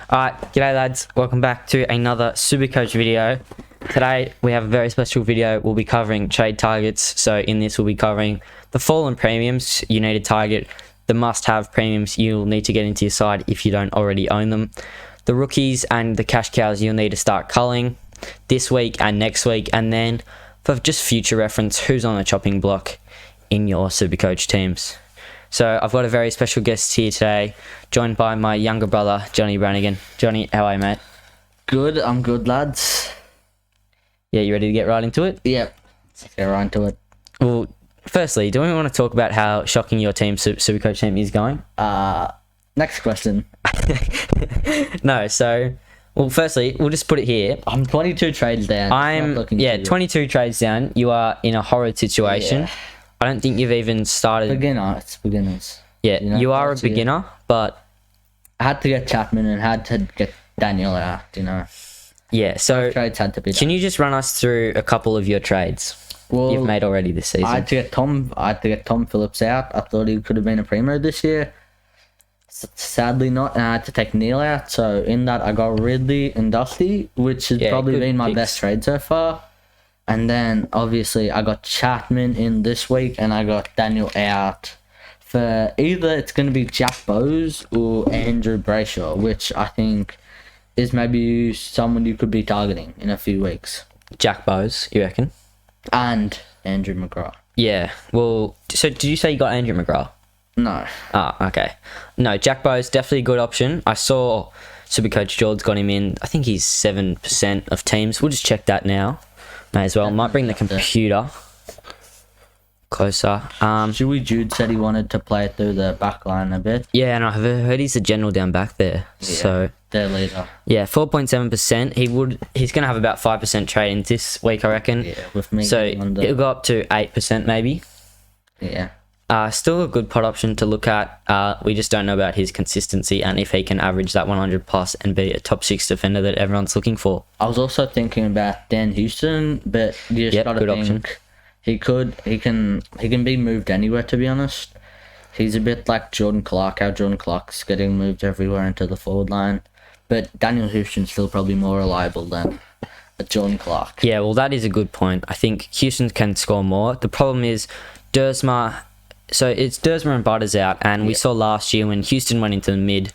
Alright, g'day lads, welcome back to another Supercoach video. Today we have a very special video. We'll be covering trade targets. So in this we'll be covering the fallen premiums you need to target, the must-have premiums you'll need to get into your side if you don't already own them, the rookies and the cash cows you'll need to start culling this week and next week, and then for just future reference, who's on the chopping block in your Supercoach teams. So I've got a very special guest here today, joined by my younger brother, Jonny Branagan. Jonny, how are you, mate? Good, I'm good, lads. Yeah, you ready to get right into it? Yep, let's get right into it. Well, firstly, do we want to talk about how shocking your team, Supercoach team, is going? Next question. No, so, well, firstly, we'll just put it here. I'm 22 trades down. I'm, 22 trades down. You are in a horrid situation. Yeah. I don't think you've even started. It's beginners. Yeah, you are a beginner, but I had to get Chapman and had to get Daniel out, yeah, so Trades had to be done. can you just run us through a couple of your trades you've made already this season? I had to get Tom Phillips out. I thought he could have been a primo this year. Sadly not, and I had to take Neil out. So in that, I got Ridley and Dusty, which has probably been my best trade so far. And then obviously I got Chapman in this week, and I got Daniel out for either it's going to be Jack Bowes or Andrew Brayshaw, which I think is maybe someone you could be targeting in a few weeks. Jack Bowes, you reckon? And Andrew McGrath. Yeah, well, so did you say you got Andrew McGrath? No. Ah, okay. No, Jack Bowes, definitely a good option. I saw Supercoach George got him in. I think he's 7% of teams. We'll just check that now. May as well. Might bring the computer closer. Chewy Jude said he wanted to play through the back line a bit. Yeah, and I've heard he's a general down back there. Yeah, so their leader. yeah, 4.7%. He's gonna have about 5% trade in this week, I reckon. Yeah, with me. So it'll go up to 8% maybe. Yeah. Still a good pot option to look at. We just don't know about his consistency and if he can average that 100 plus and be a top 6 defender that everyone's looking for. I was also thinking about Dan Houston, but you just gotta think option. He can be moved anywhere, to be honest. He's a bit like Jordan Clark, how Jordan Clark's getting moved everywhere into the forward line. But Daniel Houston's still probably more reliable than Jordan Clark. Yeah, well, that is a good point. I think Houston can score more. The problem is Dersma. So it's Dersma and Butters out, and we saw last year when Houston went into the mid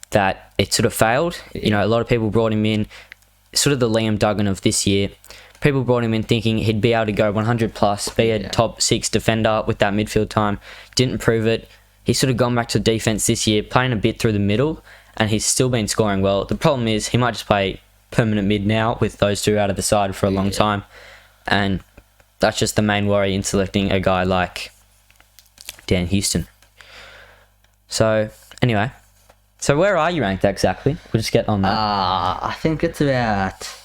that it sort of failed. A lot of people brought him in, sort of the Liam Duggan of this year. People brought him in thinking he'd be able to go 100 plus, be a top 6 defender with that midfield time. Didn't prove it. He's sort of gone back to defense this year, playing a bit through the middle, and he's still been scoring well. The problem is he might just play permanent mid now with those two out of the side for a long time, and that's just the main worry in selecting a guy like Dan Houston. So anyway, so where are you ranked exactly? We'll just get on that. I think it's about.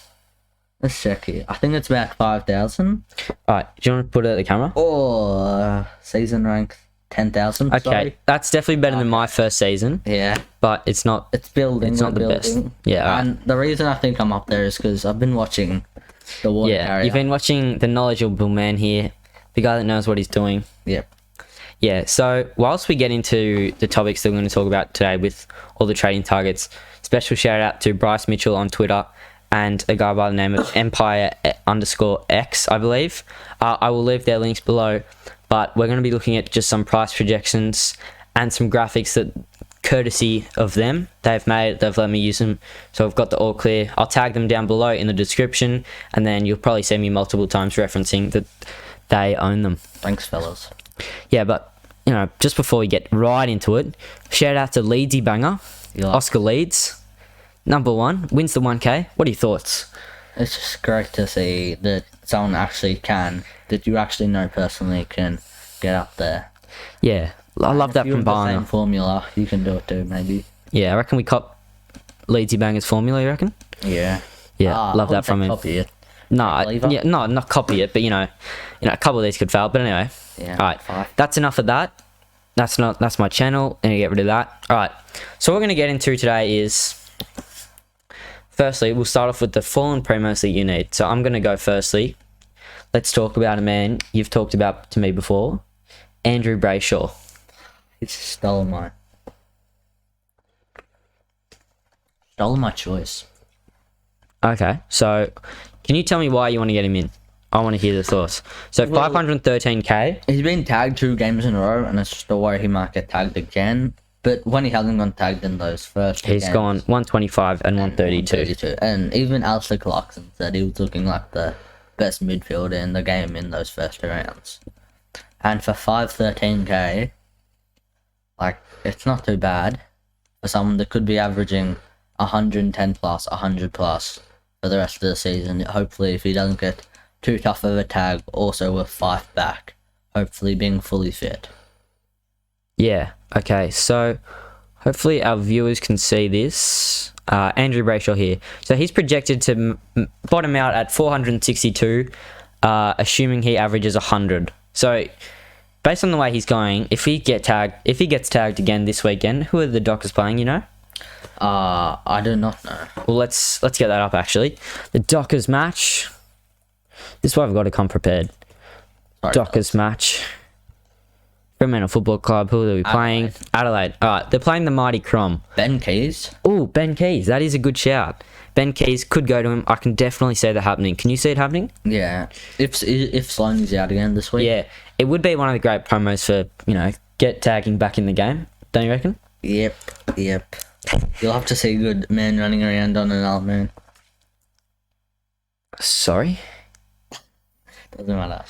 Let's check here. I think it's about 5,000. All right, do you want to put it at the camera? Or season rank 10,000. Okay, sorry. That's definitely better than my first season. Yeah, but it's not. It's building. It's not the best. Yeah, and the reason I think I'm up there is because I've been watching the water carrier. You've been watching the knowledgeable man here, the guy that knows what he's doing. Yep. Yeah, so whilst we get into the topics that we're going to talk about today with all the trading targets, special shout out to Bryce Mitchell on Twitter and a guy by the name of Empire_X, I believe. I will leave their links below, but we're going to be looking at just some price projections and some graphics that, courtesy of them, they've let me use them. So I've got the all clear. I'll tag them down below in the description, and then you'll probably see me multiple times referencing that they own them. Thanks, fellas. Yeah, but, just before we get right into it, shout out to Leedsy Banger, Oscar Leeds, number 1, wins the 1K. What are your thoughts? It's just great to see that someone that you actually know personally can get up there. Yeah, I love that from Barner. Same formula, you can do it too, maybe. Yeah, I reckon we cop Leedsy Banger's formula, you reckon? Yeah. Yeah, love that from him. Copy it. No, not copy it, but a couple of these could fail. But anyway, yeah. All right, that's enough of that. That's my channel. And get rid of that. All right. So what we're gonna get into today is, firstly, we'll start off with the fallen primos that you need. So I'm gonna go firstly. Let's talk about a man you've talked about to me before, Andrew Brayshaw. It's stolen mine. Stole my choice. Okay, so can you tell me why you want to get him in? I want to hear the thoughts. So 513k. He's been tagged 2 games in a row, and it's just a worry he might get tagged again. But when he hasn't gone tagged in those first He's games, gone 125 and 132. And even Alistair Clarkson said he was looking like the best midfielder in the game in those first 2 rounds. And for 513k, like, it's not too bad for someone that could be averaging 110 plus, 100 plus for the rest of the season. Hopefully, if he doesn't get too tough of a tag, also with 5 back, hopefully being fully fit. Yeah, okay, so hopefully our viewers can see this. Andrew Brayshaw here. So he's projected to bottom out at 462, assuming he averages 100. So based on the way he's going, if he gets tagged again this weekend, who are the Dockers playing, you know? I do not know. Well, let's get that up actually. The Dockers match. This is why I've got to come prepared. Sorry, Dockers match. Fremantle Football Club. Who are we playing? Adelaide. Alright, they're playing the mighty Crom. Ben Keys. Oh, Ben Keys. That is a good shout. Ben Keys could go to him. I can definitely see that happening. Can you see it happening? Yeah. If Sloane's out again this week. Yeah. It would be one of the great promos for, get tagging back in the game. Don't you reckon? Yep. You'll have to see good man running around on an old man. Sorry? Doesn't matter.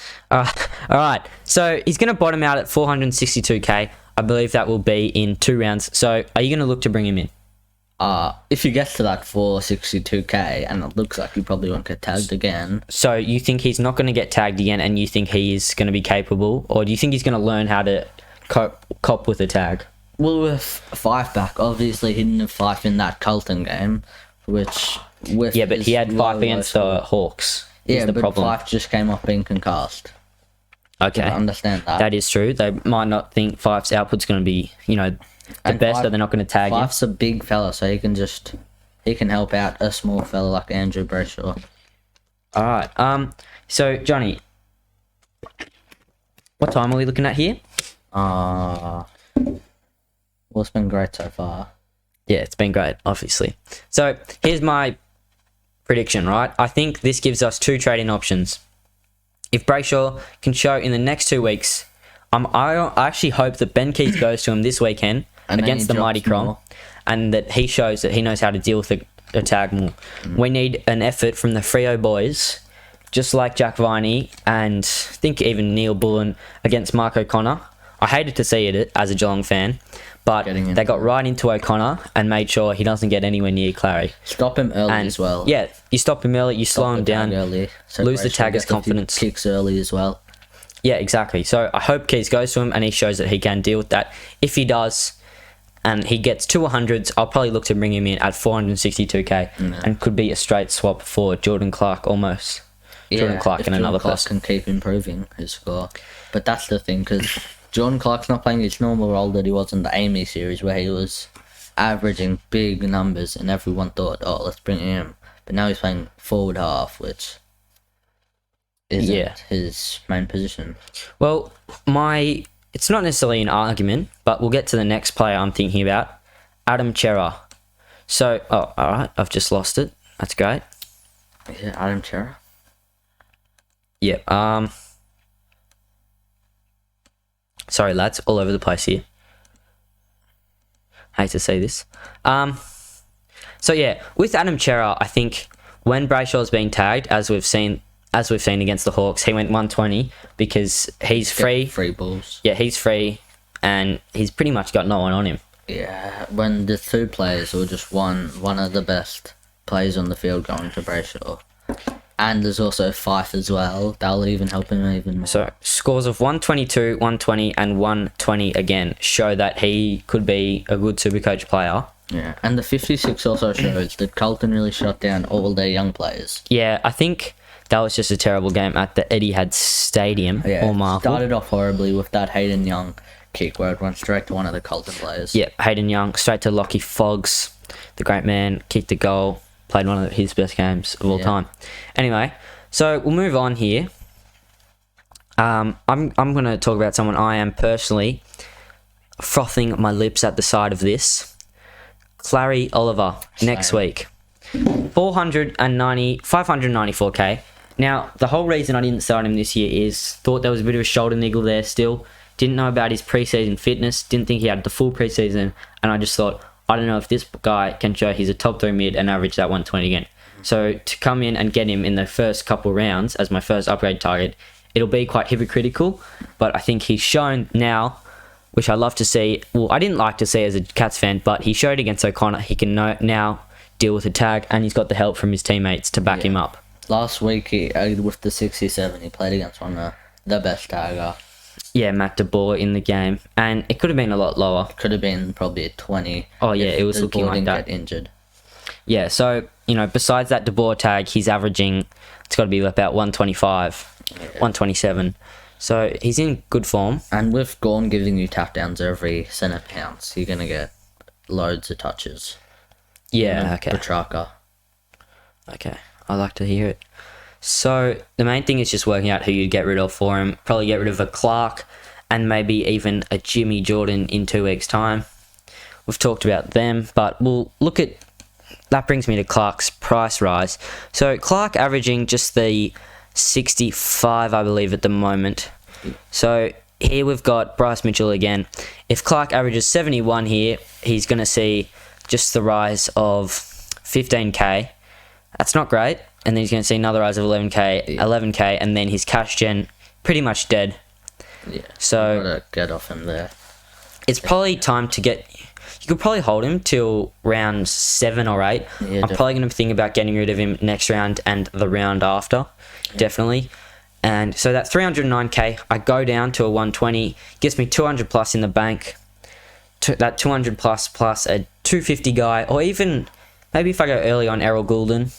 Alright. So he's going to bottom out at 462k. I believe that will be in 2 rounds. So are you going to look to bring him in? If he gets to that 462k, and it looks like he probably won't get tagged again. So you think he's not going to get tagged again, and you think he is going to be capable, or do you think he's going to learn how to cop with a tag? Well, with 5 back, obviously he didn't have 5 in that Culling game, which with but he had 5 against the Hawks. Yeah, but problem. 5 just came up being concussed. Okay, I understand that. That is true. They might not think 5's output's going to be, the best, so they're not going to tag him. 5's a big fella, so he can help out a small fella like Andrew Brayshaw. All right. So Johnny, what time are we looking at here? Well, it's been great so far. Yeah, it's been great, obviously. So here's my prediction, right? I think this gives us 2 trading options. If Brayshaw can show in the next 2 weeks, I actually hope that Ben Keith goes to him this weekend against the mighty Crom, and that he shows that he knows how to deal with a tag more. We need an effort from the Freo boys, just like Jack Viney and I think even Neil Bullen against Mark O'Connor. I hated to see it as a Geelong fan, but they got right into O'Connor and made sure he doesn't get anywhere near Clary. Stop him early as well. Yeah, you stop him early, you slow him down, early, so lose the Brayshaw tagger's confidence. Kicks early as well. Yeah, exactly. So I hope Keys goes to him and he shows that he can deal with that. If he does, and he gets to 100s, I'll probably look to bring him in at 462k and could be a straight swap for Jordan Clark almost. Yeah, Jordan Clark and another Clark person. can keep improving his score. But that's the thing, because Jordan Clark's not playing his normal role that he was in the Amy series, where he was averaging big numbers and everyone thought, oh, let's bring him. But now he's playing forward half, which isn't his main position. Well, it's not necessarily an argument, but we'll get to the next player I'm thinking about, Adam Chera. So, alright, I've just lost it. That's great. Yeah, Adam Chera. Yeah, sorry lads, all over the place here. Hate to say this. So yeah, with Adam Chera, I think when Brayshaw's being tagged, as we've seen against the Hawks, he went 120 because he's free. Free balls. Yeah, he's free, and he's pretty much got no one on him. Yeah, when the 2 players were just one of the best players on the field going to Brayshaw. And there's also Fife as well. That'll even help him even more. So scores of 122, 120, and 120 again show that he could be a good Supercoach player. Yeah, and the 56 also shows that Carlton really shut down all their young players. Yeah, I think that was just a terrible game at the Etihad Stadium. Yeah, it started off horribly with that Hayden Young kick where it went straight to one of the Carlton players. Yeah, Hayden Young, straight to Lockie Foggs, the great man, kicked the goal, played one of his best games of all time. Anyway, so we'll move on here. I'm going to talk about someone I am personally frothing my lips at the side of this. Clary Oliver next week. 594k. Now, the whole reason I didn't start him this year is thought there was a bit of a shoulder niggle there still. Didn't know about his preseason fitness. Didn't think he had the full preseason. And I just thought, I don't know if this guy can show he's a top 3 mid and average that 120 again. So to come in and get him in the first couple rounds as my first upgrade target, it'll be quite hypocritical. But I think he's shown now, which I love to see. Well, I didn't like to see as a Cats fan, but he showed against O'Connor he can now deal with a tag, and he's got the help from his teammates to back him up. Last week, with the 67, he played against one of the best tagger. Yeah, Matt De Boer in the game, and it could have been a lot lower. Could have been probably a 20. Oh yeah, it was looking like that. Get injured. Yeah, so besides that De Boer tag, he's averaging. It's got to be about 125, 127. So he's in good form. And with Gorn giving you tap downs every centre pounce, you're gonna get loads of touches. Yeah. Okay. Petrarca. Okay, I like to hear it. So the main thing is just working out who you'd get rid of for him. Probably get rid of a Clark and maybe even a Jimmy Jordan in 2 weeks' time. We've talked about them, but we'll look at... That brings me to Clark's price rise. So Clark averaging just the 65, I believe, at the moment. So here we've got Bryce Mitchell again. If Clark averages 71 here, he's going to see just the rise of 15k. That's not great. And then he's going to see another rise of 11k, and then his cash gen pretty much dead. Yeah. So gotta get off him there. It's probably time to get... You could probably hold him till round 7 or 8. Yeah, I'm probably going to think about getting rid of him next round and the round after. Yeah. Definitely. And so that 309k, I go down to a 120. Gets me 200 plus in the bank. That 200 plus a 250 guy, or even... Maybe if I go early on Errol Goulden.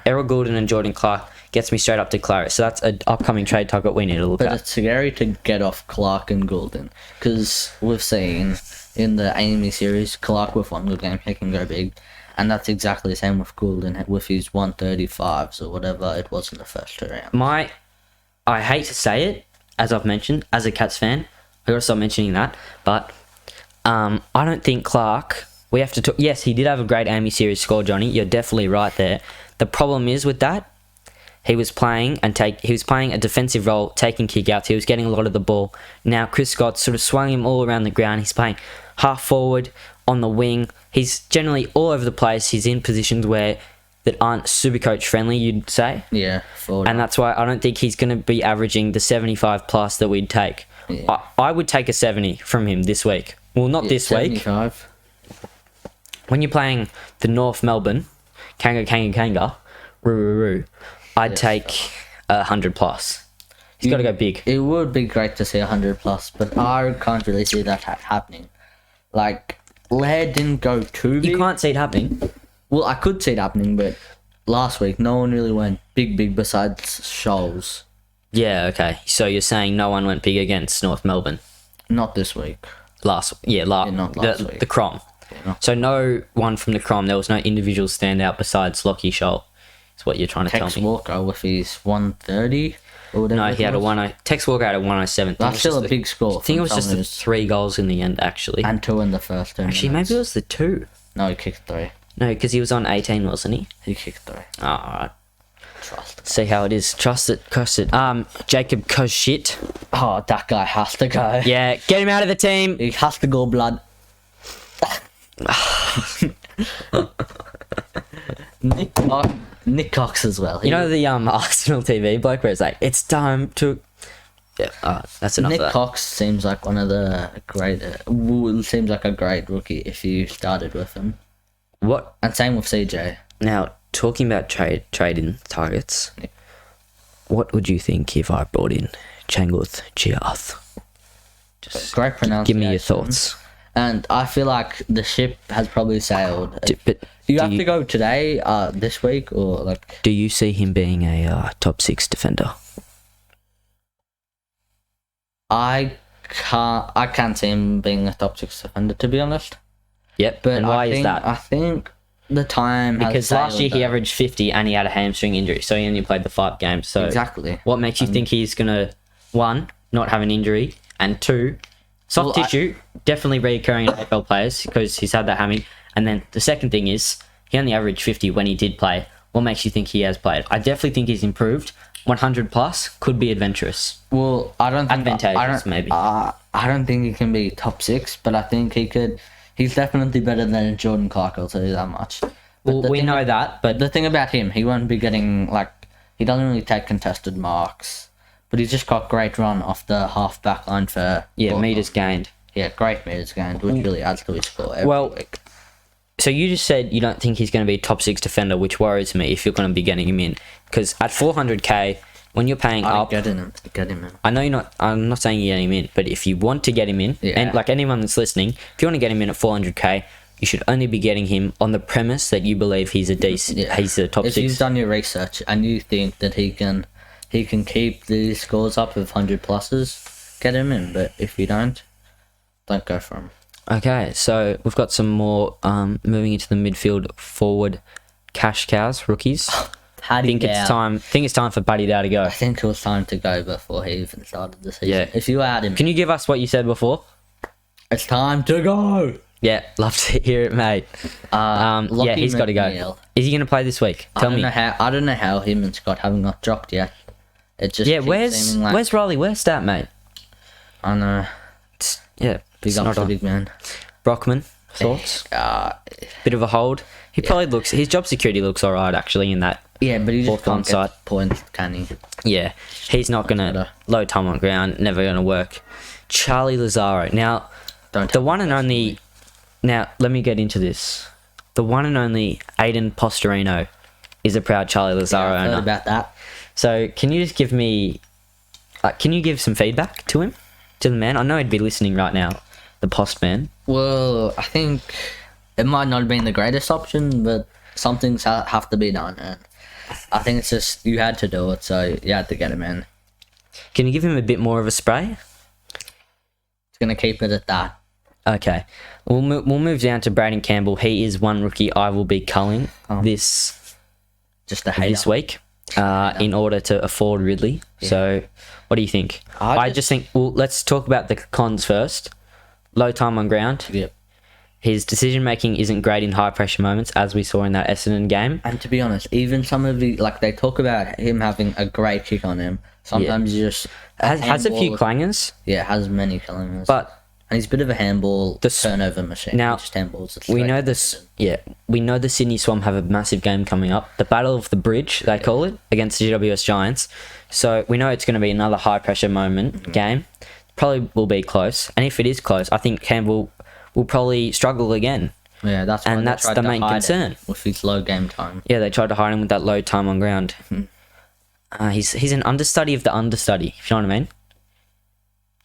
Errol Goulden and Jordan Clark gets me straight up to Clary. So that's an upcoming trade target we need to look at. But it's scary to get off Clark and Goulden. Because we've seen in the Amy series, Clark with one good game, he can go big. And that's exactly the same with Goulden with his 135s or whatever it was in the first 2 rounds. I hate to say it, as I've mentioned, as a Cats fan, I gotta stop mentioning that, but I don't think Clark... We have to talk. Yes, he did have a great Amy series score, Johnny. You're definitely right there. The problem is with that, he was playing a defensive role, taking kickouts. He was getting a lot of the ball. Now Chris Scott sort of swung him all around the ground. He's playing half forward, on the wing. He's generally all over the place. He's in positions that aren't Supercoach friendly, you'd say. Yeah, forward. And that's why I don't think he's going to be averaging the 75 plus that we'd take. Yeah. I would take a 70 from him this week. Well, not this 75. week. When you're playing the North Melbourne, Kanga, I'd take 100 plus. He's got to go big. It would be great to see 100 plus, but I can't really see that happening. Like, Laird didn't go too big. You can't see it happening. Well, I could see it happening, but last week no one really went big besides Shoals. Yeah, okay. So you're saying no one went big against North Melbourne? Not this week. Not last week. The Crom. Yeah. So no one from the Crom. There was no individual standout besides Lockie Shoal. Is what you're trying to tell me. Tex Walker with his 130 or whatever. No, he had Tex Walker had a 107. That's still a big score. I think it was just the 3 goals in the end, actually. And 2 in the first 10 Actually, minutes. maybe it was the 2. No, he kicked 3. No, because he was on 18, wasn't he? He kicked 3. Oh, alright. Trust. See how it is. Trust it. Jacob Koshit. Oh, that guy has to go. Yeah, get him out of the team. He has to go, blood. Nick Cox as well. You know the Arsenal TV bloke where it's like, it's time to... Yeah, that's enough Nick of that. Cox seems like one of the great... seems like a great rookie if you started with him. What? And same with CJ. Now, talking about trading targets, what would you think if I brought in Changuth Chiath? Just great pronunciation. Give me your thoughts. And I feel like the ship has probably sailed. But do you have to go today, this week, or like... Do you see him being a top 6 defender? I can't see him being a top 6 defender, to be honest. Yep, but why is that? I think the time because last year he averaged 50 and he had a hamstring injury, so he only played the 5 games. So exactly. What makes you think he's gonna 1, not have an injury, and 2, soft tissue definitely reoccurring in AFL players because he's had that hammy, And then the second thing is, he only averaged 50 when he did play. What makes you think he has played? I definitely think he's improved. 100 plus could be adventurous. Well, I don't think advantageous, maybe. I don't think he can be top 6, but I think he could. He's definitely better than Jordan Clark. I'll tell you that much. Well, we know that, but the thing about him, he won't be getting he doesn't really take contested marks, but he's just got great run off the half back line for meters gained. Yeah, great meters gained, which really adds to his score every week. So you just said you don't think he's going to be a top 6 defender, which worries me if you're going to be getting him in. Because at 400k, when you're paying up... Get him in. I know you're not... I'm not saying you get him in, but if you want to get him in, and like anyone that's listening, if you want to get him in at 400k, you should only be getting him on the premise that you believe he's a decent... He's a top 6. If you've done your research and you think that he can keep the scores up of 100 pluses, get him in. But if you don't go for him. Okay, so we've got some more moving into the midfield forward cash cows, rookies. Think it's time for Paddy Dow to go. I think it was time to go before he even started the season. Yeah. If you had him... Can you give us what you said before? It's time to go! Yeah, love to hear it, mate. He's got to go. Is he going to play this week? Tell me. I don't know how him and Scott haven't got dropped yet. It just where's Riley West at, mate? I know. Big up the big man. Brockman, thoughts? Bit of a hold. He probably looks... His job security looks alright, actually, in that... Yeah, but he just can't get points, can he? Yeah. He's not going to... Low time on ground, never going to work. Charlie Lazaro. Now, the one and only... Now, let me get into this. The one and only Aiden Postorino is a proud Charlie Lazaro owner. I've heard about that. So, can you just give me... can you give some feedback to him? To the man? I know he'd be listening right now. The post man. Well, I think it might not have been the greatest option, but some things have to be done, and I think it's just you had to do it, so you had to get him in. Can you give him a bit more of a spray? It's gonna keep it at that. Okay, we'll move down to Braden Campbell. He is one rookie I will be culling this week in order to afford Ridley. Yeah. So, what do you think? I just think. Well, let's talk about the cons first. Low time on ground. Yep. His decision making isn't great in high pressure moments, as we saw in that Essendon game. And to be honest, even some of the they talk about him having a great kick on him. Sometimes he just has a few clangers. Yeah, has many clangers. And he's a bit of a handball turnover machine. Now, just handballs we know this. Yeah, we know the Sydney Swam have a massive game coming up. The Battle of the Bridge, they call it, against the GWS Giants. So we know it's going to be another high pressure moment game. Probably will be close, and if it is close, I think Campbell will probably struggle again. Yeah, that's the main concern with his low game time. Yeah, they tried to hide him with that low time on ground. He's an understudy of the understudy. If you know what I mean.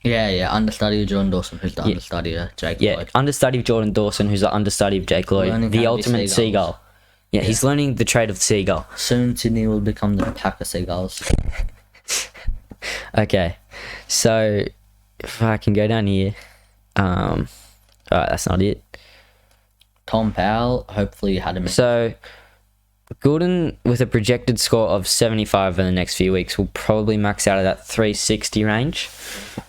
Yeah, understudy of Jordan Dawson, who's the understudy of Jake Lloyd. Yeah, understudy of Jordan Dawson, who's the understudy of Jake Lloyd, the ultimate seagull. Yeah, he's learning the trade of the seagull. Soon, Sydney will become the pack of seagulls. Okay, so. If I can go down here. Alright, that's not it. Tom Powell, hopefully you had him. So, Goulden, with a projected score of 75 in the next few weeks, will probably max out of that 360 range.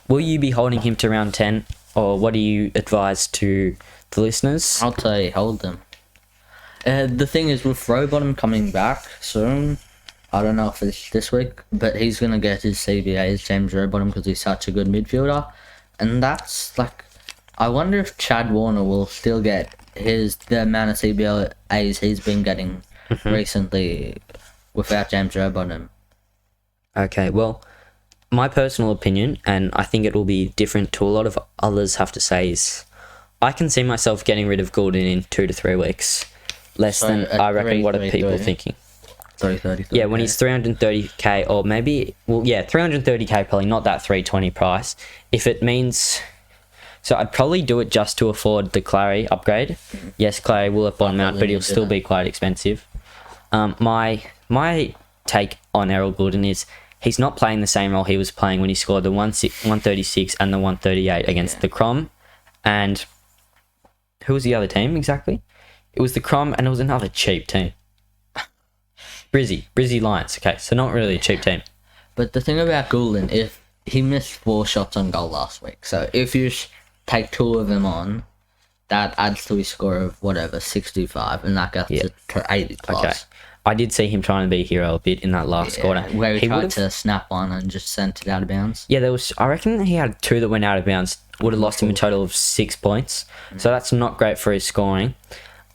Will you be holding him to round 10? Or what do you advise to the listeners? I'll say hold them. The thing is, with Rowbottom coming back soon, I don't know if it's this week, but he's going to get his CBAs, James Rowbottom, because he's such a good midfielder. And that's I wonder if Chad Warner will still get the amount of CBAs he's been getting recently without James Rowbottom. Okay, well, my personal opinion, and I think it will be different to a lot of others have to say, is I can see myself getting rid of Goulden in 2 to 3 weeks. Less than, I reckon, what are people thinking? 30. Yeah, when he's 330k, or maybe, 330k, probably not that 320 price. If it means, so I'd probably do it just to afford the Clary upgrade. Yes, Clary will have bottom out, but he'll still be quite expensive. My take on Errol Goulden is he's not playing the same role he was playing when he scored the 136 and the 138 against the Crom. And who was the other team exactly? It was the Crom, and it was another cheap team. Brizzy Lions. Okay, so not really a cheap team. But the thing about Goulden, if he missed 4 shots on goal last week, so if you take 2 of them on, that adds to his score of whatever 65, and that gets it to 80 plus. Okay. I did see him trying to be a hero a bit in that last quarter. Where he tried to snap on and just sent it out of bounds. Yeah, I reckon he had 2 that went out of bounds. Would have lost him a total of 6 points. So that's not great for his scoring.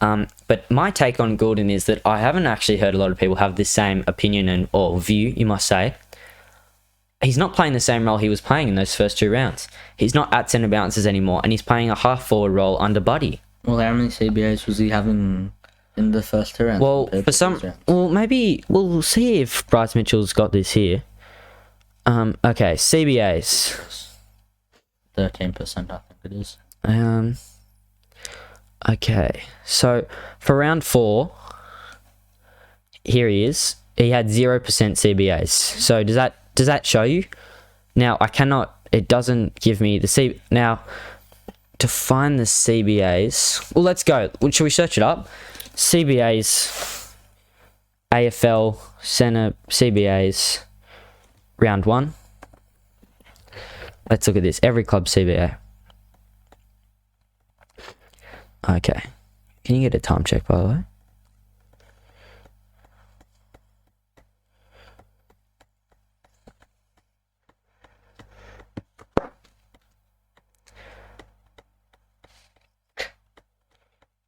But my take on Gordon is that I haven't actually heard a lot of people have this same opinion or view, you must say. He's not playing the same role he was playing in those first 2 rounds. He's not at centre bounces anymore, and he's playing a half-forward role under Buddy. Well, how many CBAs was he having in the first 2 rounds? Well, maybe we'll see if Bryce Mitchell's got this here. Okay, CBAs. 13%, I think it is. Okay, so for round 4, here he is. He had 0% CBAs. So does that show you? Now it doesn't give me the now to find the CBAs. Well, let's go. Should we search it up? CBAs, AFL Centre CBAs, round 1. Let's look at this. Every club CBA. Okay. Can you get a time check, by the way?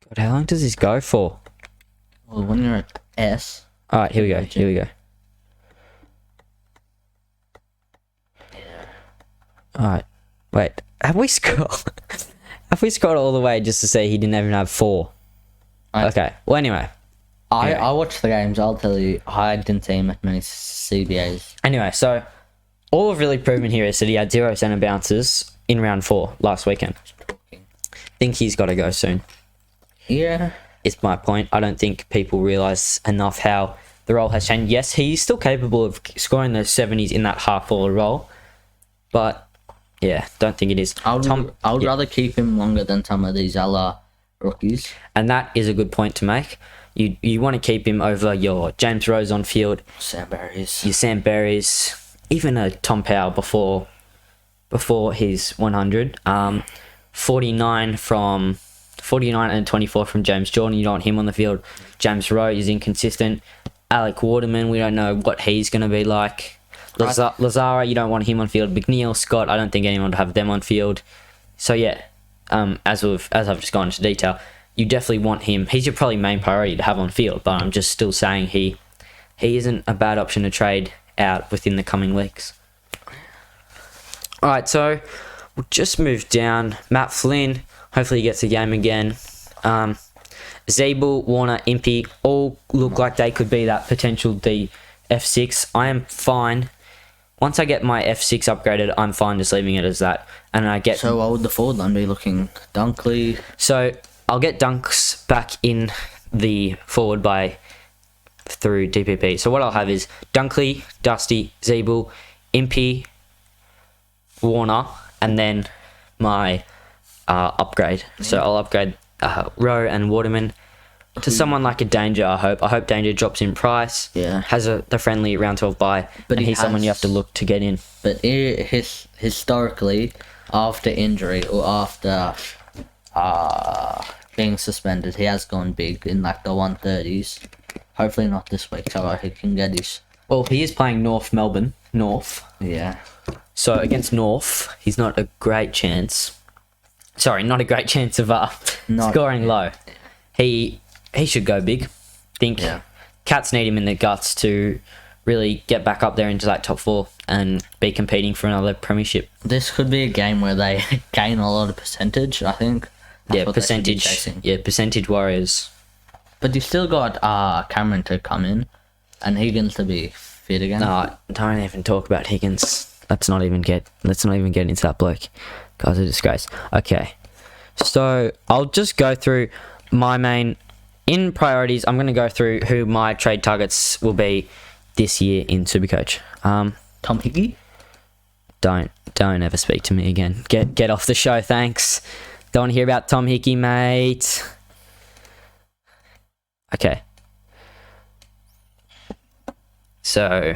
God, how long does this go for? Well, when you're at S. Alright, here we go. Alright. Wait, have we scrolled all the way just to say he didn't even have 4? Okay. Well, anyway. I watched the games. I'll tell you, I didn't see him at many CBAs. Anyway, so all I've really proven here is that he had 0 centre bounces in round 4 last weekend. Think he's got to go soon. Yeah. It's my point. I don't think people realise enough how the role has changed. Yes, he's still capable of scoring those 70s in that half-forward role, but yeah, don't think it is. I would rather keep him longer than some of these other rookies. And that is a good point to make. You want to keep him over your James Rose on field, your Sam Berries, even a Tom Powell before his 100. 49 and 24 from James Jordan. You don't want him on the field. James Rowe is inconsistent. Alec Waterman, we don't know what he's going to be like. Lazara, you don't want him on field. McNeil, Scott, I don't think anyone would have them on field. So yeah, as I've just gone into detail, you definitely want him. He's your probably main priority to have on field, but I'm just still saying he isn't a bad option to trade out within the coming weeks. Alright, so we'll just move down. Matt Flynn, hopefully he gets a game again. Zabel, Warner, Impey all look like they could be that potential F6. I am fine. Once I get my F6 upgraded, I'm fine just leaving it as that. And I get. So what would the forward line be looking? Dunkley. So I'll get Dunks back in the forward through DPP. So what I'll have is Dunkley, Dusty, Zabel, Impey, Warner, and then my upgrade. So I'll upgrade Rowe and Waterman to someone like a Danger. I hope Danger drops in price. Yeah, has the friendly round 12 bye, but he's someone you have to look to get in. But historically, after injury or after being suspended, he has gone big in like the 130s. Hopefully not this week, so he can get his. Well, he is playing Melbourne. Yeah. So against North, he's not a great chance. Sorry, not a great chance of scoring low. He should go big. Think Cats need him in the guts to really get back up there into that top 4 and be competing for another premiership. This could be a game where they gain a lot of percentage, I think. That's percentage. Yeah, percentage Warriors. But you still got Cameron to come in and Higgins to be fit again. No, don't even talk about Higgins. Let's not even get into that bloke. Guy's a disgrace. Okay, so I'll just go through my main in priorities. I'm going to go through who my trade targets will be this year in Supercoach. Tom Hickey. Don't ever speak to me again. Get off the show, thanks. Don't want to hear about Tom Hickey, mate. Okay. So,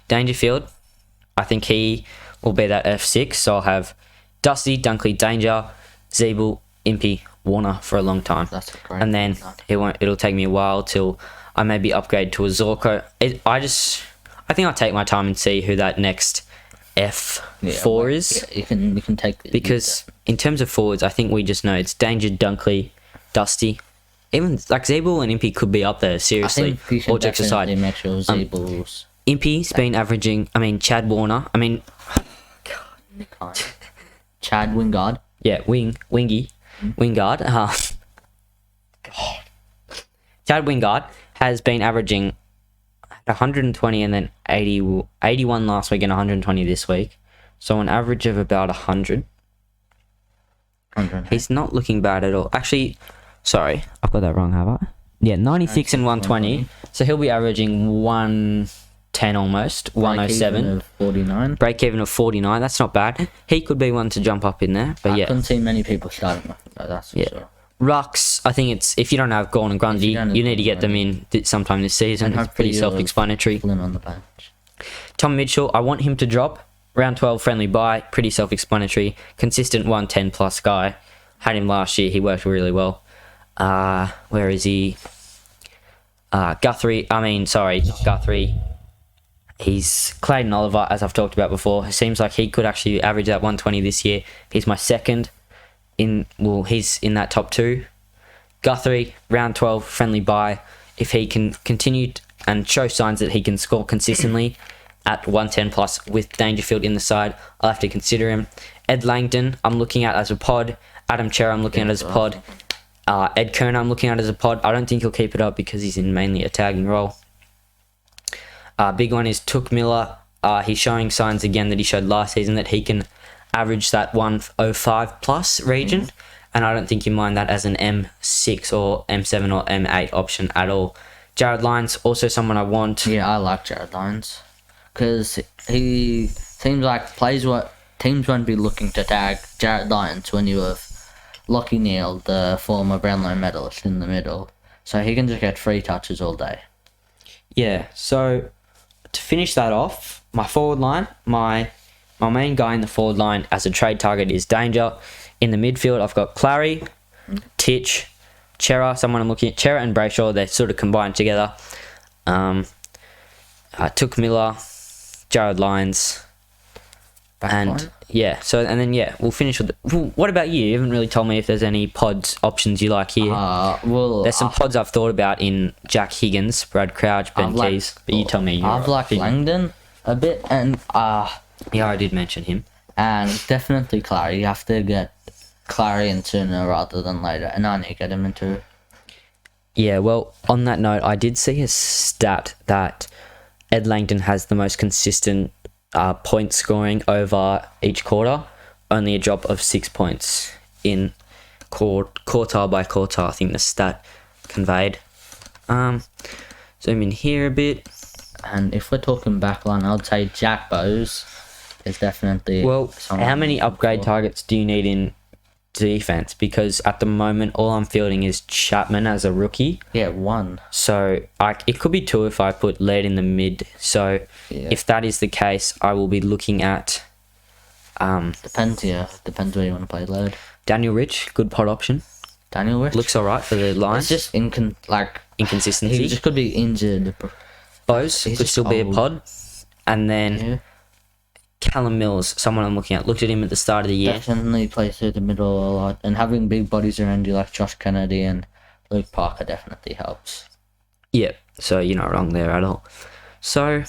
Dangerfield, I think he will be that F6. So I'll have Dusty, Dunkley, Danger, Zeeble, Impey, Warner for a long time. That's a great and then one. it'll take me a while till I maybe upgrade to a Zorko. I think I'll take my time and see who that next F4 is. Yeah, you can take it. Because in terms of forwards, I think we just know it's Danger, Dunkley, Dusty. Even like Zabel and Impey could be up there, seriously. I think you All can jokes aside. definitely make sure Zabel's... Impey's been averaging, Chad Warner. Chad Wingard. Yeah, Wingard. God. Chad Wingard has been averaging 120 and then 81 last week and 120 this week. So an average of about 100. He's not looking bad at all. Actually, sorry, I've got that wrong, have I? Yeah, 96 and 120. So he'll be averaging 110 almost, 107. Break even of 49. That's not bad. He could be one to jump up in there. But I yeah, couldn't see many people starting with him, though, that's for sure. Rucks, I think it's, if you don't have Gorn and Grundy, you need to get them in sometime this season. It's pretty self-explanatory. On the bench. Tom Mitchell, I want him to drop. Round 12, friendly buy, pretty self-explanatory. Consistent 110 plus guy. Had him last year, he worked really well. Where is he? Guthrie. He's Clayton Oliver, as I've talked about before. It seems like he could actually average that 120 this year. He's my second. He's in that top 2. Guthrie, round 12, friendly buy. If he can continue and show signs that he can score consistently at 110 plus with Dangerfield in the side, I'll have to consider him. Ed Langdon, I'm looking at as a pod. Adam Chera, I'm looking at as a pod. Ed Kerner, I'm looking at as a pod. I don't think he'll keep it up because he's in mainly a tagging role. Big one is Took Miller. He's showing signs again that he showed last season that he can average that 105 plus region, and I don't think you mind that as an M6 or M7 or M8 option at all. Jared Lyons, also someone I want. Yeah, I like Jared Lyons because he seems like plays what teams won't be looking to tag Jared Lyons when you have Lockie Neal, the former Brownlow medalist, in the middle, so he can just get free touches all day. Yeah, so to finish that off, my forward line, my main guy in the forward line as a trade target is Danger. In the midfield, I've got Clary, Titch, Chera, someone I'm looking at. Chera and Brayshaw, they're sort of combined together. Took Miller, Jared Lyons, and we'll finish with what about you? You haven't really told me if there's any pods options you like here. There's some pods I've thought about in Jack Higgins, Brad Crouch, Ben Keys, but you tell me. I've liked Langdon a bit, and yeah, I did mention him. And definitely Clary. You have to get Clary in sooner rather than later, and I need to get him into. Yeah, well, on that note, I did see a stat that Ed Langdon has the most consistent point scoring over each quarter, only a drop of 6 points in quartile by quartile. I think the stat conveyed. Zoom in here a bit. And if we're talking backline, I'd say Jack Bowes is definitely... Well, how many upgrade targets do you need in defense? Because at the moment, all I'm fielding is Chapman as a rookie. Yeah, 1. So it could be 2 if I put Laird in the mid. So if that is the case, I will be looking at... Depends where you want to play Laird. Daniel Rich, good pod option. Daniel Rich? Looks alright for the Lions. It's just inconsistency. He just could be injured. Bose could still be a pod. And then Callum Mills, someone I'm looking at. Looked at him at the start of the year. Definitely plays through the middle a lot. And having big bodies around you like Josh Kennedy and Luke Parker definitely helps. Yeah, so you're not wrong there at all. So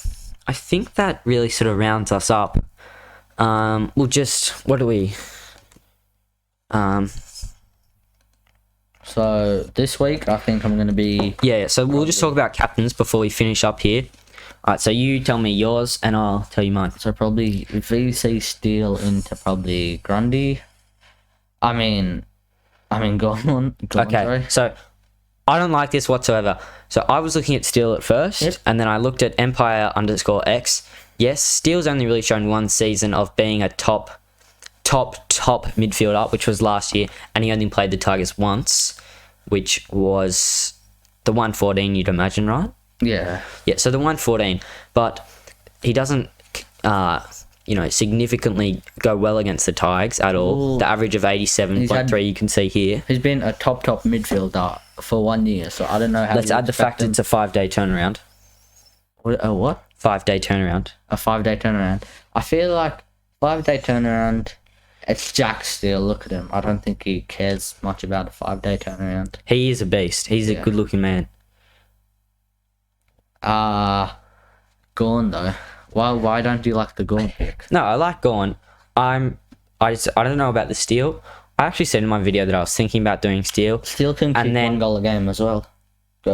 I think that really sort of rounds us up. So this week I think I'm going to be... Yeah, so we'll just talk about captains before we finish up here. Alright, so you tell me yours and I'll tell you mine. So probably VC Steele into probably Grundy. Go on. Okay, sorry. so I don't like this whatsoever. So I was looking at Steele at first, and then I looked at Empire_X. Yes, Steele's only really shown one season of being a top midfielder, which was last year, and he only played the Tigers once, which was the 114, you'd imagine, right? Yeah. Yeah, so the 114, but he doesn't significantly go well against the Tigers at all. Ooh. The average of 87.3 you can see here. He's been a top midfielder for 1 year, so I don't know how. Let's add the fact it's a 5-day turnaround. What? 5-day turnaround. A 5-day turnaround. I feel like 5-day turnaround. It's Jack still. Look at him. I don't think he cares much about a 5-day turnaround. He is a beast. He's a good-looking man. Gorn though. Why don't you like the Gorn pick? No, I like Gorn. I don't know about the steal. I actually said in my video that I was thinking about doing steal. Steele can kick 1 goal a game as well.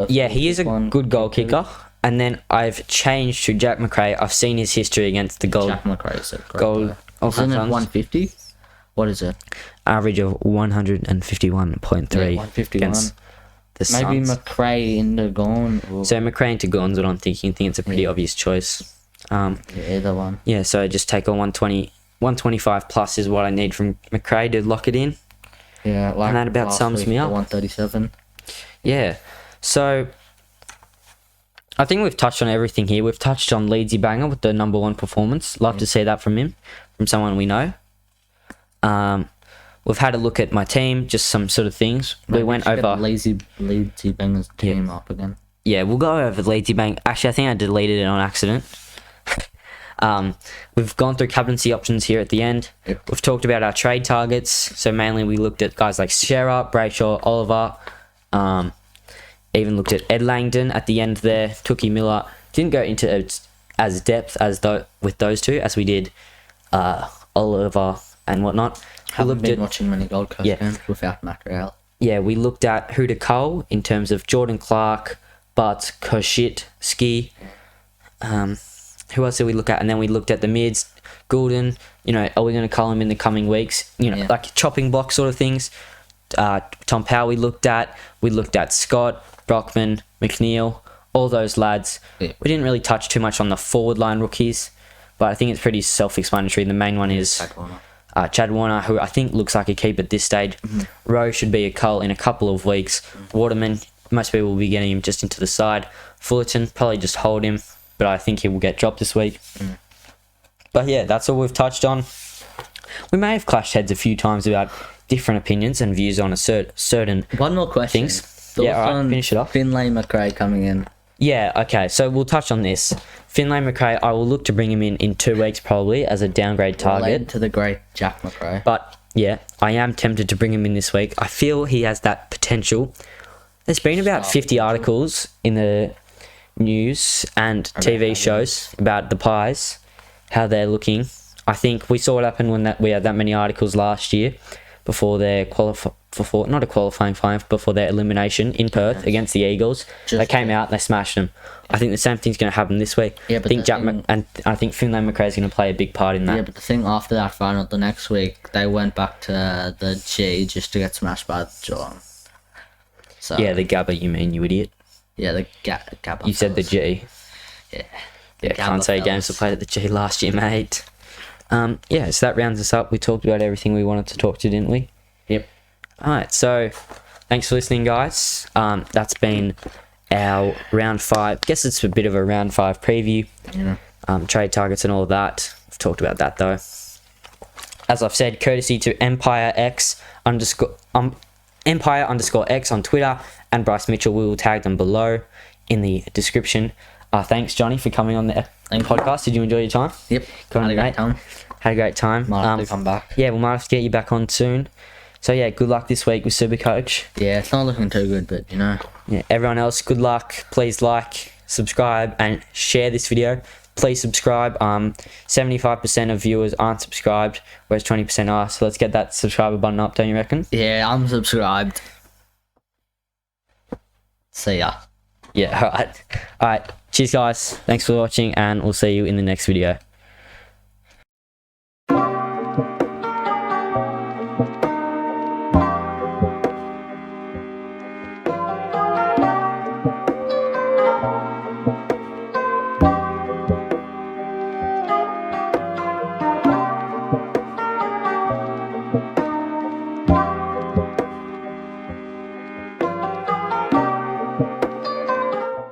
Yeah, he is a good goal kicker. And then I've changed to Jack Macrae. I've seen his history against the goal. Jack Macrae's a great goal. Isn't it 150? What is it? Average of 151.3 151. against the Maybe Suns. Macrae into Gorn. So Macrae into Gorn's what I'm thinking. I think it's a pretty obvious choice. Either one. Yeah, so just take a 125 plus is what I need from Macrae to lock it in. Yeah, like and that about last sums week, me up. 137. Yeah, so I think we've touched on everything here. We've touched on Leedsy Banger with the number 1 performance. Love to see that from him, from someone we know. We've had a look at my team, just some sort of things. Maybe we went get over Leedsy Banger's team up again. Yeah, we'll go over Leedsy Bang. Actually, I think I deleted it on accident. We've gone through captaincy options here at the end. Yep. We've talked about our trade targets. So mainly we looked at guys like Shoutout, Brayshaw, Oliver. Even looked at Ed Langdon at the end there. Tookie Miller. Didn't go into as depth as with those two as we did Oliver and whatnot. Haven't been watching many Gold Coast games without Macrae. Yeah, we looked at who to cull in terms of Jordan Clark, Butts, Koshit, Ski. Who else did we look at? And then we looked at the mids, Goulden. Are we going to cull him in the coming weeks? Like chopping block sort of things. Tom Powell we looked at. We looked at Scott, Brockman, McNeil, all those lads. Yeah. We didn't really touch too much on the forward line rookies, but I think it's pretty self-explanatory. The main one is Chad Warner, who I think looks like a keep at this stage. Mm-hmm. Rowe should be a cull in a couple of weeks. Waterman, most people will be getting him just into the side. Fullerton, probably just hold him, but I think he will get dropped this week. But yeah, that's all we've touched on. We may have clashed heads a few times about different opinions and views on a certain One more question. things. Yeah, all right, finish it off. Finlay Macrae coming in. Yeah, okay, so we'll touch on this. Finlay Macrae, I will look to bring him in 2 weeks probably as a downgrade target. Related to the great Jack Macrae. But yeah, I am tempted to bring him in this week. I feel he has that potential. There's been about 50 articles in the news and TV shows about the Pies, how they're looking. I think we saw what happened when we had that many articles last year before their not a qualifying final, before their elimination in Perth against the Eagles. They came out and they smashed them. I think the same thing's going to happen this week. Yeah, but I think Finlay Macrae is going to play a big part in that. Yeah, but the thing after that final, the next week, they went back to the G just to get smashed by Geelong. So yeah, the Gabba, you mean, you idiot. Yeah, the Gabba. You said the G. Yeah. Yeah, can't say games were played at the G last year, mate. Yeah, so that rounds us up. We talked about everything we wanted to talk to, didn't we? Yep. Alright, so thanks for listening, guys. That's been our round 5. Guess it's a bit of a round 5 preview. Yeah. Trade targets and all of that. We've talked about that though. As I've said, courtesy to Empire X X on Twitter and Bryce Mitchell. We will tag them below in the description. Thanks, Jonny, for coming on the podcast. Did you enjoy your time? Yep. Had a great time. Had a great time. Might have to come back. Yeah, we might have to get you back on soon. So yeah, good luck this week with Supercoach. Yeah, it's not looking too good, but Yeah, everyone else, good luck. Please like, subscribe, and share this video. Please subscribe. 75% of viewers aren't subscribed, whereas 20% are. So let's get that subscriber button up, don't you reckon? Yeah, I'm subscribed. See ya. Yeah, alright. Cheers, guys. Thanks for watching, and we'll see you in the next video.